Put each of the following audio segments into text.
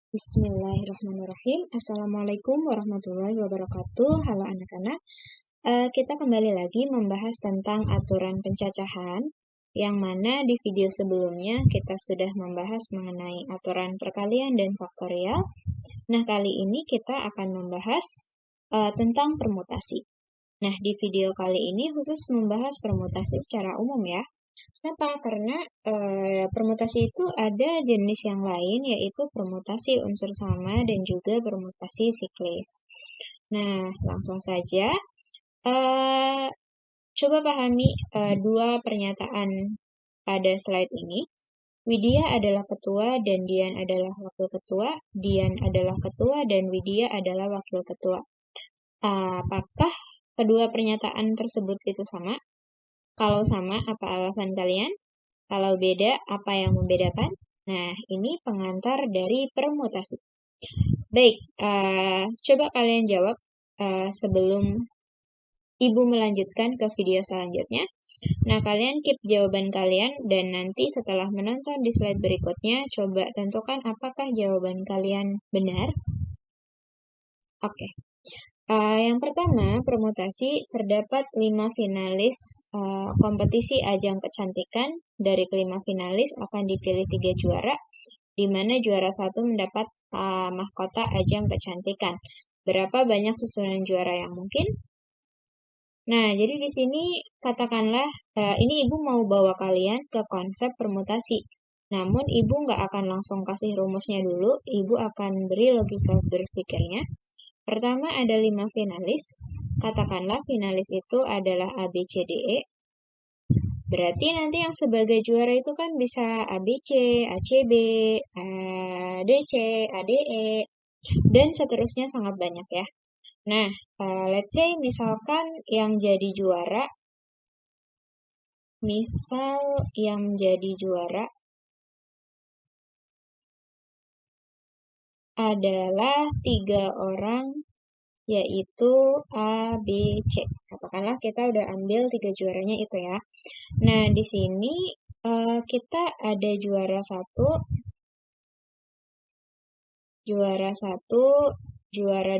Bismillahirrahmanirrahim. Assalamualaikum warahmatullahi wabarakatuh. Halo anak-anak. Kita kembali lagi membahas tentang aturan pencacahan, yang mana di video sebelumnya kita sudah membahas mengenai aturan perkalian dan faktorial. Nah, kali ini kita akan membahas tentang permutasi. Nah, di video kali ini khusus membahas permutasi secara umum ya. Kenapa? Karena permutasi itu ada jenis yang lain, yaitu permutasi unsur sama dan juga permutasi siklis. Nah, langsung saja coba pahami dua pernyataan pada slide ini. Widya adalah ketua dan Dian adalah wakil ketua. Dian adalah ketua dan Widya adalah wakil ketua. Apakah kedua pernyataan tersebut itu sama? Kalau sama, apa alasan kalian? Kalau beda, apa yang membedakan? Nah, ini pengantar dari permutasi. Baik, coba kalian jawab sebelum Ibu melanjutkan ke video selanjutnya. Nah, kalian keep jawaban kalian dan nanti setelah menonton di slide berikutnya, coba tentukan apakah jawaban kalian benar. Oke. Yang pertama, permutasi terdapat 5 finalis kompetisi ajang kecantikan. Dari kelima finalis akan dipilih 3 juara, di mana juara 1 mendapat mahkota ajang kecantikan. Berapa banyak susunan juara yang mungkin? Nah, jadi di sini katakanlah ini Ibu mau bawa kalian ke konsep permutasi. Namun Ibu nggak akan langsung kasih rumusnya dulu, Ibu akan beri logika berpikirnya. Pertama ada 5 finalis. Katakanlah finalis itu adalah A, B, C, D, E. Berarti nanti yang sebagai juara itu kan bisa ABC, ACB, ADC, ADE, dan seterusnya sangat banyak ya. Nah, let's say misalkan yang jadi juara, adalah 3 orang, yaitu A, B, C. Katakanlah kita udah ambil 3 juaranya itu ya. Nah, di sini kita ada juara 1, juara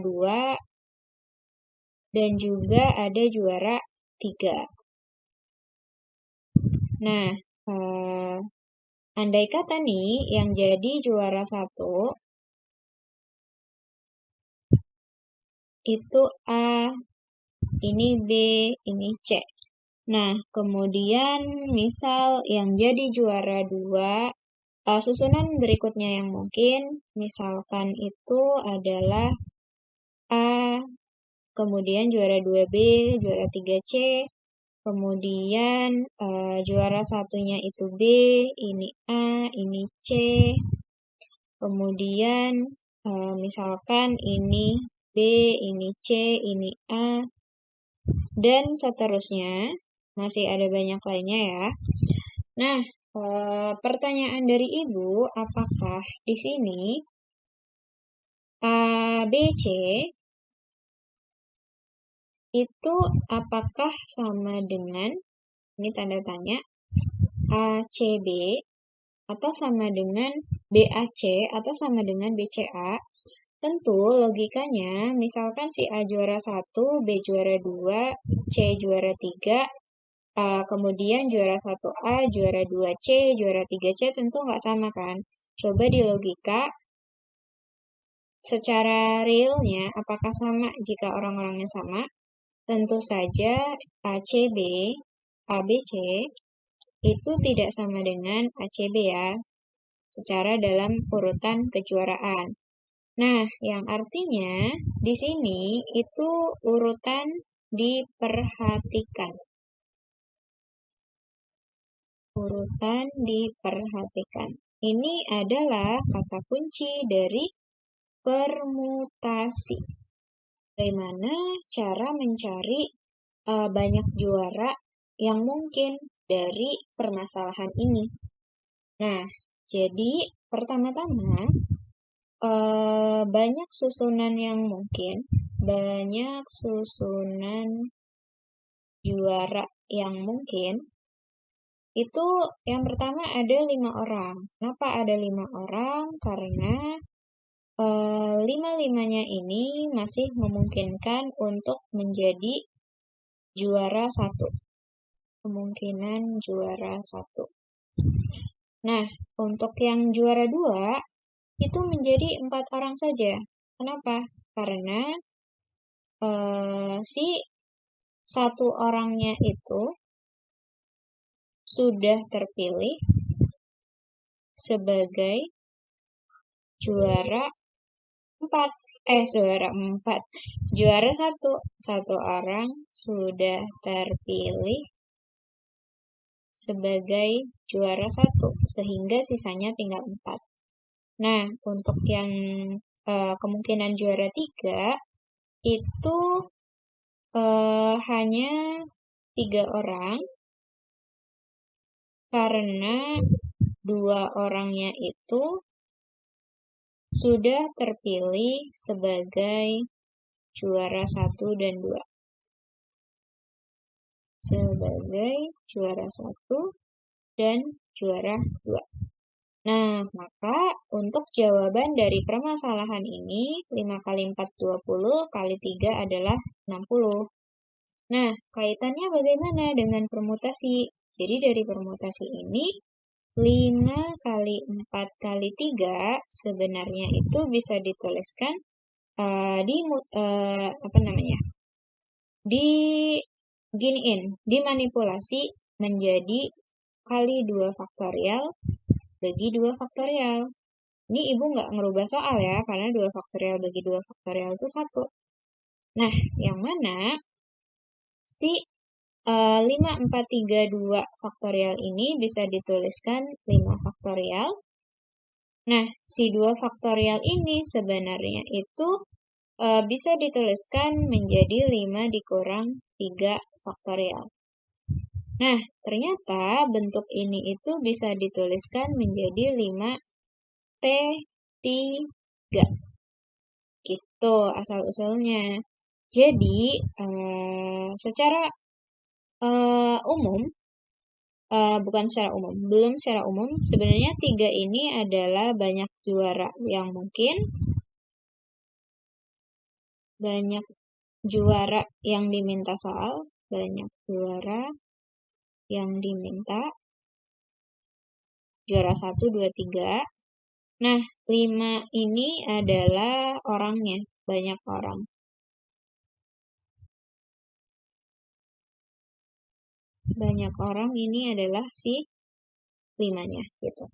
2, dan juga ada juara 3. Nah, andai kata nih yang jadi juara 1 itu A, ini B, ini C. Nah, kemudian misal yang jadi juara 2, susunan berikutnya yang mungkin, misalkan itu adalah A, kemudian juara 2B, juara 3C, kemudian juara satunya itu B, ini A, ini C, kemudian misalkan ini B, ini C, ini A, dan seterusnya. Masih ada banyak lainnya ya. Nah, pertanyaan dari Ibu, apakah di sini A, B, C itu apakah sama dengan, ini tanda tanya, ACB, atau sama dengan BAC, atau sama dengan BCA? Tentu logikanya, misalkan si A juara 1, B juara 2, C juara 3, kemudian juara 1A, juara 2C, juara 3C, tentu nggak sama kan? Coba di logika, secara realnya, apakah sama jika orang-orangnya sama? Tentu saja ACB, ABC itu tidak sama dengan ACB ya, secara dalam urutan kejuaraan. Nah, yang artinya di sini itu urutan diperhatikan. Urutan diperhatikan. Ini adalah kata kunci dari permutasi. Bagaimana cara mencari banyak juara yang mungkin dari permasalahan ini? Nah, jadi pertama-tama banyak susunan yang mungkin, banyak susunan juara yang mungkin, itu yang pertama ada 5 orang. Kenapa ada 5 orang? Karena lima-limanya ini masih memungkinkan untuk menjadi juara satu. Kemungkinan juara satu. Nah, untuk yang juara 2 itu menjadi 4 orang saja. Kenapa? Karena si satu orangnya itu sudah terpilih sebagai juara 4. Juara 1. Satu orang sudah terpilih sebagai juara 1, sehingga sisanya tinggal 4. Nah, untuk yang kemungkinan juara 3 itu hanya 3 orang, karena 2 orangnya itu sudah terpilih sebagai juara 1 dan 2. Sebagai juara 1 dan juara 2. Nah, maka untuk jawaban dari permasalahan ini, 5 kali 4, 20, kali 3 adalah 60. Nah, kaitannya bagaimana dengan permutasi? Jadi dari permutasi ini, 5 kali 4 kali 3 sebenarnya itu bisa dituliskan dimanipulasi menjadi kali 2 faktorial bagi 2 faktorial. Ini ibu nggak ngerubah soal ya, karena 2 faktorial bagi 2 faktorial itu 1. Nah, yang mana si 5, 4, 3, 2 faktorial ini bisa dituliskan 5 faktorial. Nah, si 2 faktorial ini sebenarnya itu bisa dituliskan menjadi 5 dikurang 3 faktorial. Nah, ternyata bentuk ini itu bisa dituliskan menjadi 5P3. Gitu asal-usulnya. Jadi, secara umum, belum secara umum, sebenarnya 3 ini adalah banyak juara yang mungkin, banyak juara yang diminta soal, banyak juara yang diminta, juara 1, 2, 3. Nah, 5 ini adalah orangnya, banyak orang. Banyak orang ini adalah si 5-nya gitu.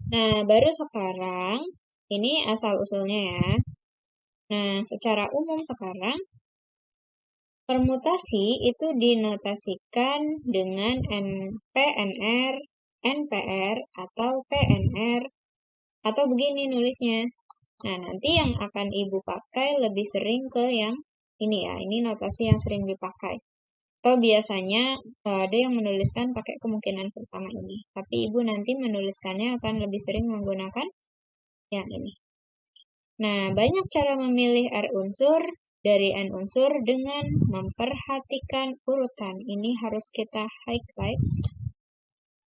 Nah, baru sekarang ini asal-usulnya ya. Nah, secara umum sekarang permutasi itu dinotasikan dengan PNR, NPR, atau PNR, atau begini nulisnya. Nah, nanti yang akan ibu pakai lebih sering ke yang ini ya, ini notasi yang sering dipakai. Atau biasanya ada yang menuliskan pakai kemungkinan pertama ini. Tapi ibu nanti menuliskannya akan lebih sering menggunakan yang ini. Nah, banyak cara memilih R unsur dari N unsur dengan memperhatikan urutan. Ini harus kita highlight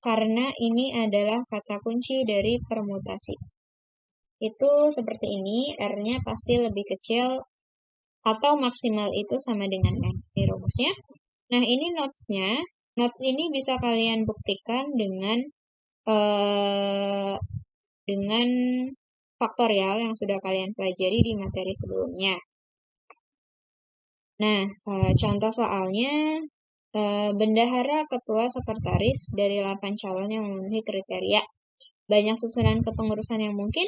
karena ini adalah kata kunci dari permutasi. Itu seperti ini, R-nya pasti lebih kecil atau maksimal itu sama dengan N. Ini rumusnya. Nah, ini notes-nya. Notes ini bisa kalian buktikan dengan faktorial yang sudah kalian pelajari di materi sebelumnya. Nah, contoh soalnya, bendahara ketua sekretaris dari 8 calon yang memenuhi kriteria. Banyak susunan kepengurusan yang mungkin.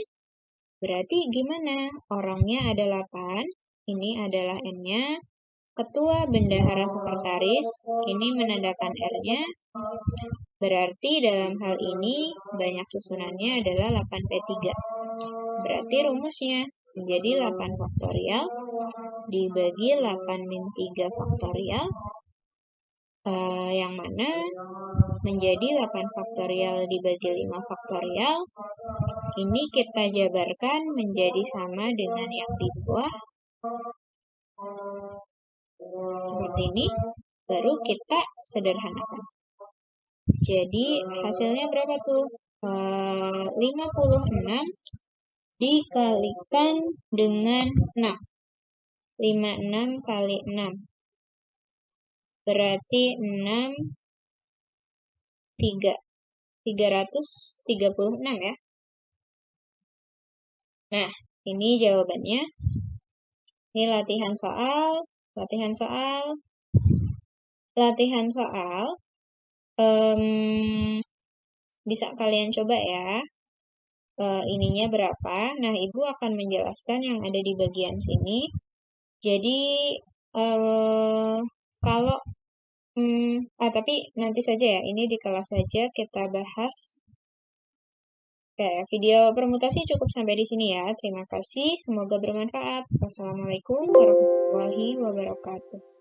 Berarti gimana? Orangnya ada 8, ini adalah N-nya. Ketua, bendahara, sekretaris, ini menandakan R-nya. Berarti dalam hal ini banyak susunannya adalah 8P3. Berarti rumusnya menjadi 8 faktorial dibagi 8 min 3 faktorial, yang mana menjadi 8 faktorial dibagi 5 faktorial. Ini kita jabarkan menjadi sama dengan yang di bawah. Seperti ini, baru kita sederhanakan. Jadi hasilnya berapa tuh? 56 dikalikan dengan 6. 56 kali 6. Berarti 6, 336 ya. Nah, ini jawabannya. Ini latihan soal. Bisa kalian coba ya. Ininya berapa? Nah, Ibu akan menjelaskan yang ada di bagian sini. Jadi, kalau tapi nanti saja ya. Ini di kelas saja kita bahas. Oke, video permutasi cukup sampai di sini ya. Terima kasih. Semoga bermanfaat. Wassalamualaikum warahmatullahi wabarakatuh.